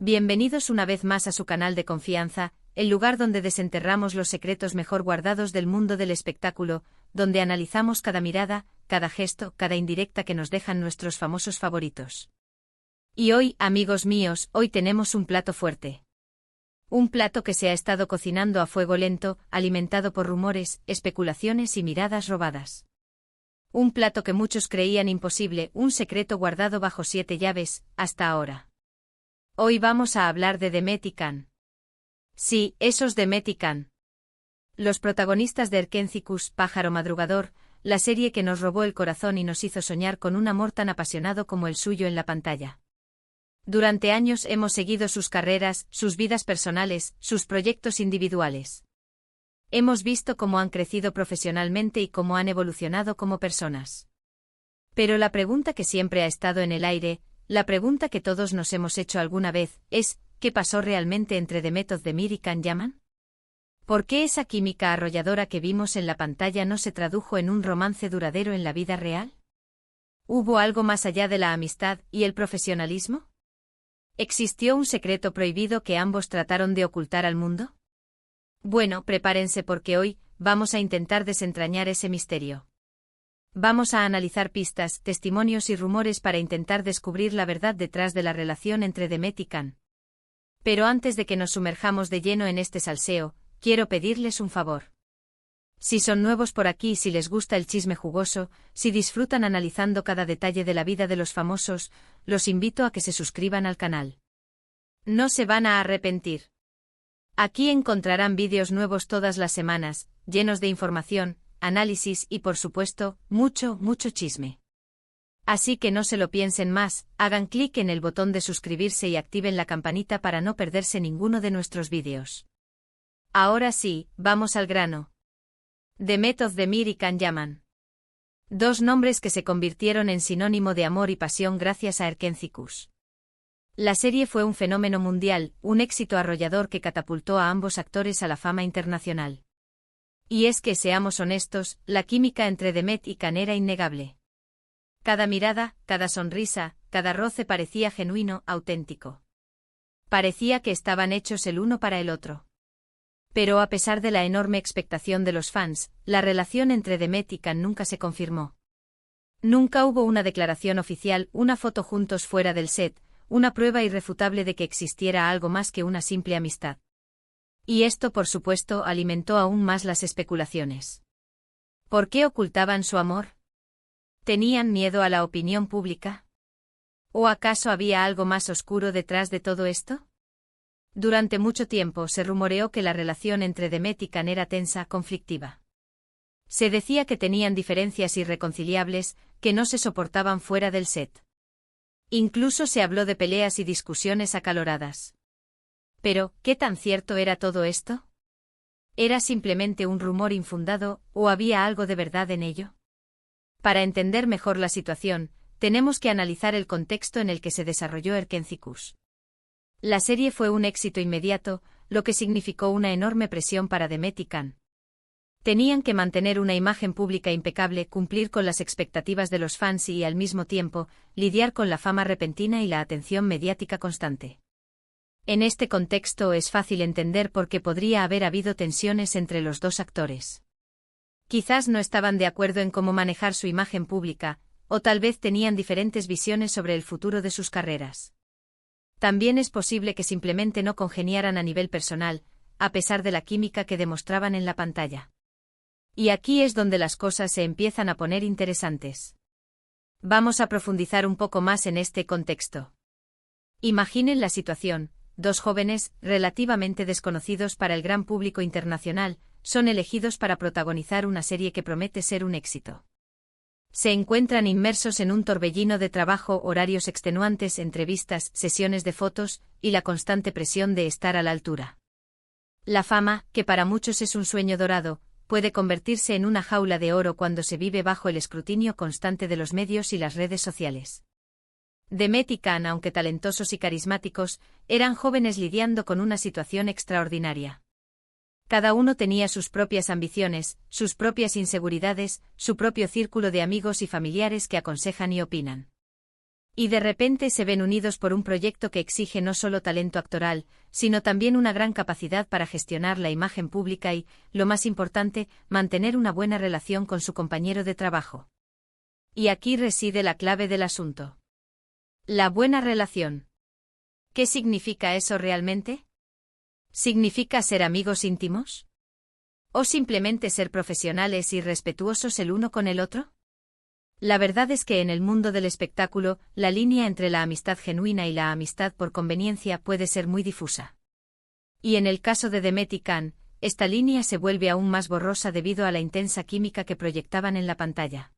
Bienvenidos una vez más a su canal de confianza, el lugar donde desenterramos los secretos mejor guardados del mundo del espectáculo, donde analizamos cada mirada, cada gesto, cada indirecta que nos dejan nuestros famosos favoritos. Y hoy, amigos míos, hoy tenemos un plato fuerte. Un plato que se ha estado cocinando a fuego lento, alimentado por rumores, especulaciones y miradas robadas. Un plato que muchos creían imposible, un secreto guardado bajo 7 llaves, hasta ahora. Hoy vamos a hablar de Demet y Can. Sí, esos Demet y Can. Los protagonistas de Erkénthicus, Pájaro Madrugador, la serie que nos robó el corazón y nos hizo soñar con un amor tan apasionado como el suyo en la pantalla. Durante años hemos seguido sus carreras, sus vidas personales, sus proyectos individuales. Hemos visto cómo han crecido profesionalmente y cómo han evolucionado como personas. Pero la pregunta que siempre ha estado en el aire, la pregunta que todos nos hemos hecho alguna vez, es, ¿qué pasó realmente entre Demet Özdemir y Can Yaman? ¿Por qué esa química arrolladora que vimos en la pantalla no se tradujo en un romance duradero en la vida real? ¿Hubo algo más allá de la amistad y el profesionalismo? ¿Existió un secreto prohibido que ambos trataron de ocultar al mundo? Bueno, prepárense porque hoy vamos a intentar desentrañar ese misterio. Vamos a analizar pistas, testimonios y rumores para intentar descubrir la verdad detrás de la relación entre Demet y Can. Pero antes de que nos sumerjamos de lleno en este salseo, quiero pedirles un favor. Si son nuevos por aquí y si les gusta el chisme jugoso, si disfrutan analizando cada detalle de la vida de los famosos, los invito a que se suscriban al canal. No se van a arrepentir. Aquí encontrarán vídeos nuevos todas las semanas, llenos de información, análisis y por supuesto, mucho chisme. Así que no se lo piensen más, hagan clic en el botón de suscribirse y activen la campanita para no perderse ninguno de nuestros vídeos. Ahora sí, vamos al grano. Demet Özdemir y Can Yaman. Dos nombres que se convirtieron en sinónimo de amor y pasión gracias a Erkénthicus. La serie fue un fenómeno mundial, un éxito arrollador que catapultó a ambos actores a la fama internacional. Y es que, seamos honestos, la química entre Demet y Can era innegable. Cada mirada, cada sonrisa, cada roce parecía genuino, auténtico. Parecía que estaban hechos el uno para el otro. Pero a pesar de la enorme expectación de los fans, la relación entre Demet y Can nunca se confirmó. Nunca hubo una declaración oficial, una foto juntos fuera del set, una prueba irrefutable de que existiera algo más que una simple amistad. Y esto, por supuesto, alimentó aún más las especulaciones. ¿Por qué ocultaban su amor? ¿Tenían miedo a la opinión pública? ¿O acaso había algo más oscuro detrás de todo esto? Durante mucho tiempo se rumoreó que la relación entre Demet y Can era tensa, conflictiva. Se decía que tenían diferencias irreconciliables, que no se soportaban fuera del set. Incluso se habló de peleas y discusiones acaloradas. Pero, ¿qué tan cierto era todo esto? ¿Era simplemente un rumor infundado, o había algo de verdad en ello? Para entender mejor la situación, tenemos que analizar el contexto en el que se desarrolló Erkénthicus. La serie fue un éxito inmediato, lo que significó una enorme presión para Demet y Can. Tenían que mantener una imagen pública impecable, cumplir con las expectativas de los fans y, al mismo tiempo, lidiar con la fama repentina y la atención mediática constante. En este contexto es fácil entender por qué podría haber habido tensiones entre los dos actores. Quizás no estaban de acuerdo en cómo manejar su imagen pública, o tal vez tenían diferentes visiones sobre el futuro de sus carreras. También es posible que simplemente no congeniaran a nivel personal, a pesar de la química que demostraban en la pantalla. Y aquí es donde las cosas se empiezan a poner interesantes. Vamos a profundizar un poco más en este contexto. Imaginen la situación. Dos jóvenes, relativamente desconocidos para el gran público internacional, son elegidos para protagonizar una serie que promete ser un éxito. Se encuentran inmersos en un torbellino de trabajo, horarios extenuantes, entrevistas, sesiones de fotos, y la constante presión de estar a la altura. La fama, que para muchos es un sueño dorado, puede convertirse en una jaula de oro cuando se vive bajo el escrutinio constante de los medios y las redes sociales. Demet y Can, aunque talentosos y carismáticos, eran jóvenes lidiando con una situación extraordinaria. Cada uno tenía sus propias ambiciones, sus propias inseguridades, su propio círculo de amigos y familiares que aconsejan y opinan. Y de repente se ven unidos por un proyecto que exige no solo talento actoral, sino también una gran capacidad para gestionar la imagen pública y, lo más importante, mantener una buena relación con su compañero de trabajo. Y aquí reside la clave del asunto. La buena relación. ¿Qué significa eso realmente? ¿Significa ser amigos íntimos? ¿O simplemente ser profesionales y respetuosos el uno con el otro? La verdad es que en el mundo del espectáculo, la línea entre la amistad genuina y la amistad por conveniencia puede ser muy difusa. Y en el caso de Demet y Can, esta línea se vuelve aún más borrosa debido a la intensa química que proyectaban en la pantalla.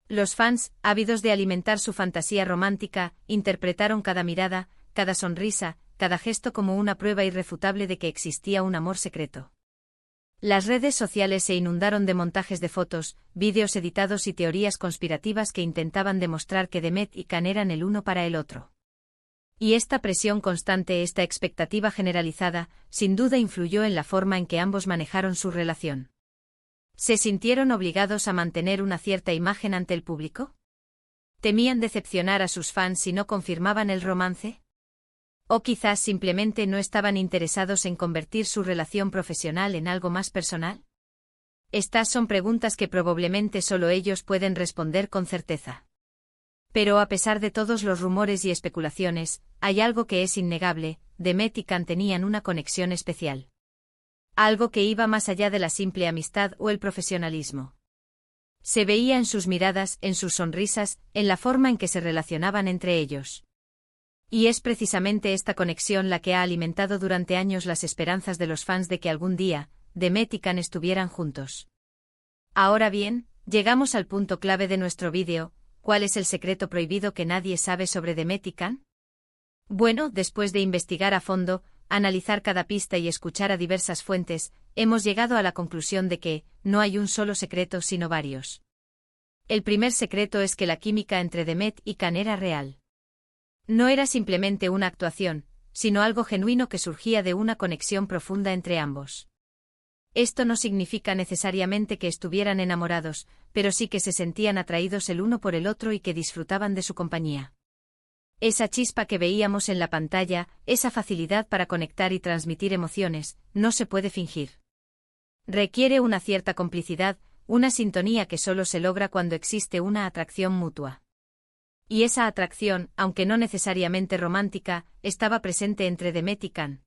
Los fans, ávidos de alimentar su fantasía romántica, interpretaron cada mirada, cada sonrisa, cada gesto como una prueba irrefutable de que existía un amor secreto. Las redes sociales se inundaron de montajes de fotos, vídeos editados y teorías conspirativas que intentaban demostrar que Demet y Can eran el uno para el otro. Y esta presión constante, esta expectativa generalizada, sin duda influyó en la forma en que ambos manejaron su relación. ¿Se sintieron obligados a mantener una cierta imagen ante el público? ¿Temían decepcionar a sus fans si no confirmaban el romance? ¿O quizás simplemente no estaban interesados en convertir su relación profesional en algo más personal? Estas son preguntas que probablemente solo ellos pueden responder con certeza. Pero a pesar de todos los rumores y especulaciones, hay algo que es innegable: Demet y Can tenían una conexión especial. Algo que iba más allá de la simple amistad o el profesionalismo. Se veía en sus miradas, en sus sonrisas, en la forma en que se relacionaban entre ellos. Y es precisamente esta conexión la que ha alimentado durante años las esperanzas de los fans de que algún día, Demet y Can estuvieran juntos. Ahora bien, llegamos al punto clave de nuestro vídeo: ¿cuál es el secreto prohibido que nadie sabe sobre Demet y Can? Bueno, después de investigar a fondo, analizar cada pista y escuchar a diversas fuentes, hemos llegado a la conclusión de que no hay un solo secreto sino varios. El primer secreto es que la química entre Demet y Can era real. No era simplemente una actuación, sino algo genuino que surgía de una conexión profunda entre ambos. Esto no significa necesariamente que estuvieran enamorados, pero sí que se sentían atraídos el uno por el otro y que disfrutaban de su compañía. Esa chispa que veíamos en la pantalla, esa facilidad para conectar y transmitir emociones, no se puede fingir. Requiere una cierta complicidad, una sintonía que solo se logra cuando existe una atracción mutua. Y esa atracción, aunque no necesariamente romántica, estaba presente entre Demet y Can.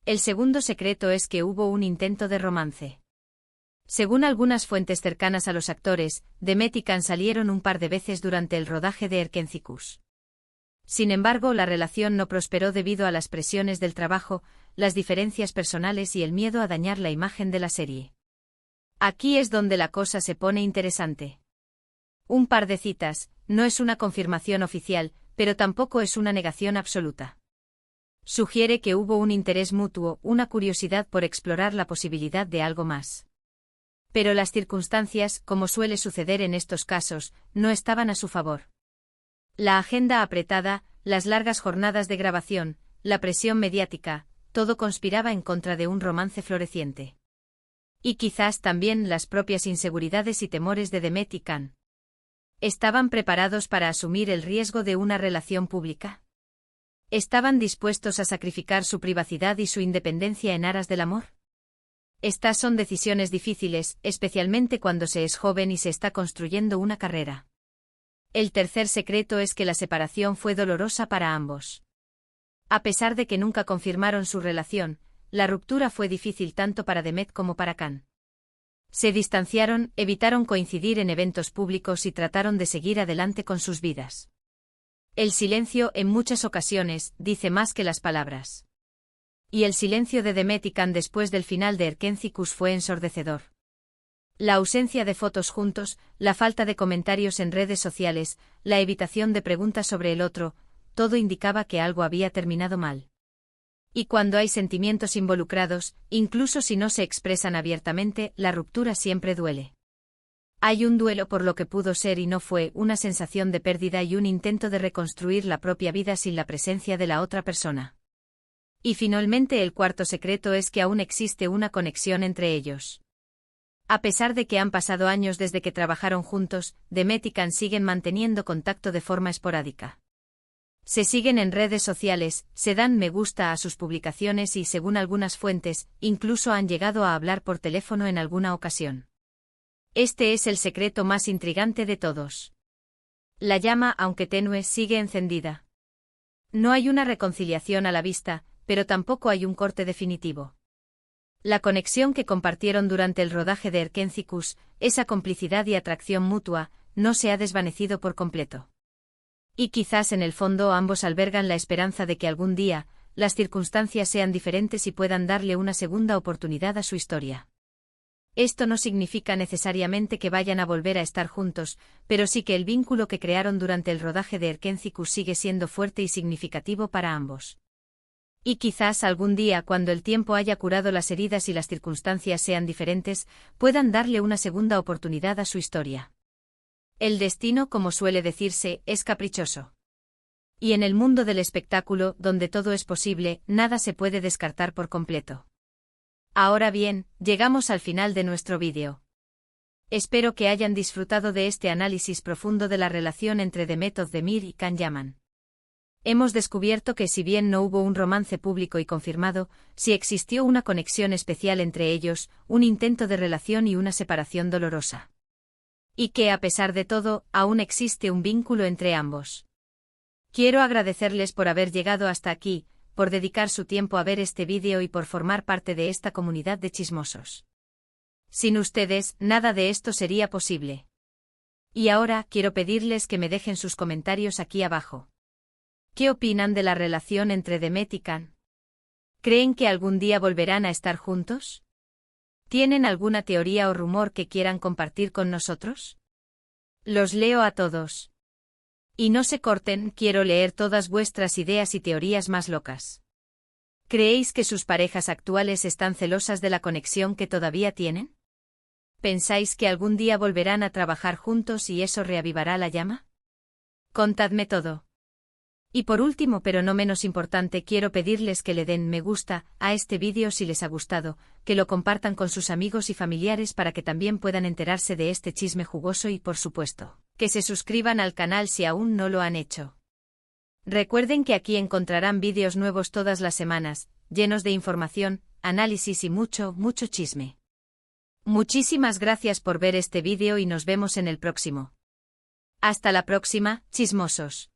El segundo secreto es que hubo un intento de romance. Según algunas fuentes cercanas a los actores, Demet y Can salieron un par de veces durante el rodaje de Erkencikus. Sin embargo, la relación no prosperó debido a las presiones del trabajo, las diferencias personales y el miedo a dañar la imagen de la serie. Aquí es donde la cosa se pone interesante. Un par de citas, no es una confirmación oficial, pero tampoco es una negación absoluta. Sugiere que hubo un interés mutuo, una curiosidad por explorar la posibilidad de algo más. Pero las circunstancias, como suele suceder en estos casos, no estaban a su favor. La agenda apretada, las largas jornadas de grabación, la presión mediática, todo conspiraba en contra de un romance floreciente. Y quizás también las propias inseguridades y temores de Demet y Can. ¿Estaban preparados para asumir el riesgo de una relación pública? ¿Estaban dispuestos a sacrificar su privacidad y su independencia en aras del amor? Estas son decisiones difíciles, especialmente cuando se es joven y se está construyendo una carrera. El tercer secreto es que la separación fue dolorosa para ambos. A pesar de que nunca confirmaron su relación, la ruptura fue difícil tanto para Demet como para Can. Se distanciaron, evitaron coincidir en eventos públicos y trataron de seguir adelante con sus vidas. El silencio, en muchas ocasiones, dice más que las palabras. Y el silencio de Demet y Can después del final de Erkencikus fue ensordecedor. La ausencia de fotos juntos, la falta de comentarios en redes sociales, la evitación de preguntas sobre el otro, todo indicaba que algo había terminado mal. Y cuando hay sentimientos involucrados, incluso si no se expresan abiertamente, la ruptura siempre duele. Hay un duelo por lo que pudo ser y no fue, una sensación de pérdida y un intento de reconstruir la propia vida sin la presencia de la otra persona. Y finalmente el cuarto secreto es que aún existe una conexión entre ellos. A pesar de que han pasado años desde que trabajaron juntos, Demet y Can siguen manteniendo contacto de forma esporádica. Se siguen en redes sociales, se dan me gusta a sus publicaciones y, según algunas fuentes, incluso han llegado a hablar por teléfono en alguna ocasión. Este es el secreto más intrigante de todos. La llama, aunque tenue, sigue encendida. No hay una reconciliación a la vista, pero tampoco hay un corte definitivo. La conexión que compartieron durante el rodaje de Erkencicus, esa complicidad y atracción mutua, no se ha desvanecido por completo. Y quizás en el fondo ambos albergan la esperanza de que algún día, las circunstancias sean diferentes y puedan darle una segunda oportunidad a su historia. Esto no significa necesariamente que vayan a volver a estar juntos, pero sí que el vínculo que crearon durante el rodaje de Erkencicus sigue siendo fuerte y significativo para ambos. Y quizás algún día, cuando el tiempo haya curado las heridas y las circunstancias sean diferentes, puedan darle una segunda oportunidad a su historia. El destino, como suele decirse, es caprichoso. Y en el mundo del espectáculo, donde todo es posible, nada se puede descartar por completo. Ahora bien, llegamos al final de nuestro vídeo. Espero que hayan disfrutado de este análisis profundo de la relación entre Demet Özdemir y Can Yaman. Hemos descubierto que si bien no hubo un romance público y confirmado, sí existió una conexión especial entre ellos, un intento de relación y una separación dolorosa. Y que, a pesar de todo, aún existe un vínculo entre ambos. Quiero agradecerles por haber llegado hasta aquí, por dedicar su tiempo a ver este vídeo y por formar parte de esta comunidad de chismosos. Sin ustedes, nada de esto sería posible. Y ahora quiero pedirles que me dejen sus comentarios aquí abajo. ¿Qué opinan de la relación entre Demet y Can? ¿Creen que algún día volverán a estar juntos? ¿Tienen alguna teoría o rumor que quieran compartir con nosotros? Los leo a todos. Y no se corten, quiero leer todas vuestras ideas y teorías más locas. ¿Creéis que sus parejas actuales están celosas de la conexión que todavía tienen? ¿Pensáis que algún día volverán a trabajar juntos y eso reavivará la llama? Contadme todo. Y por último, pero no menos importante, quiero pedirles que le den me gusta a este vídeo si les ha gustado, que lo compartan con sus amigos y familiares para que también puedan enterarse de este chisme jugoso y, por supuesto, que se suscriban al canal si aún no lo han hecho. Recuerden que aquí encontrarán vídeos nuevos todas las semanas, llenos de información, análisis y mucho, mucho chisme. Muchísimas gracias por ver este vídeo y nos vemos en el próximo. Hasta la próxima, chismosos.